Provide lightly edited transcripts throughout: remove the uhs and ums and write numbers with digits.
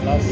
Plus.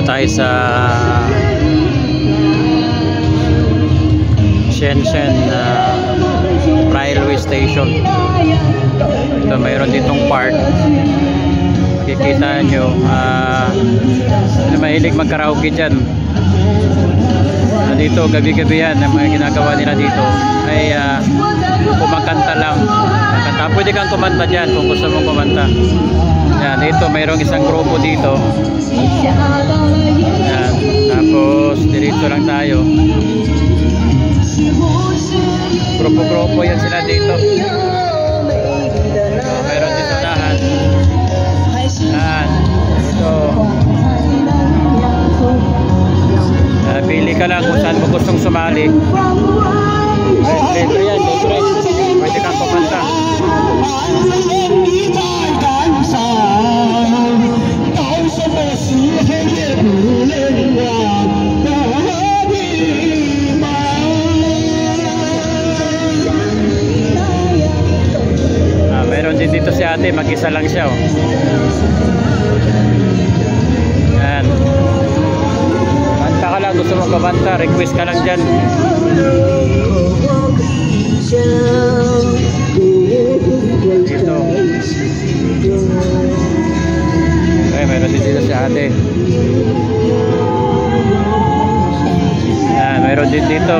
Tayo sa Shenzhen Railway Station. Ito, mayroon ditong park. Makikita nyo, mahilig mag-karaoke dyan. Dito, gabi-gabi yan, ang mga ginagawa nila dito ay kumakanta lang. Pwede kang kumanta dyan kung gusto mong kumanta. Yan, dito mayroong isang grupo dito. Yan, tapos diretso lang tayo. Grupo-grupo yan sila dito. So, mayroon dito lahat. Yan, dito. Pili ka lang kung saan mo gustong sumali. Dito yan, dito. Pwede kang kumanta. Meron din dito si ate, mag-isa lang siya. Oh. Yan. Banta ka lang, gusto mong kabanta, request ka lang dyan. Dito. Okay, meron din dito si ate. Yan, meron din dito.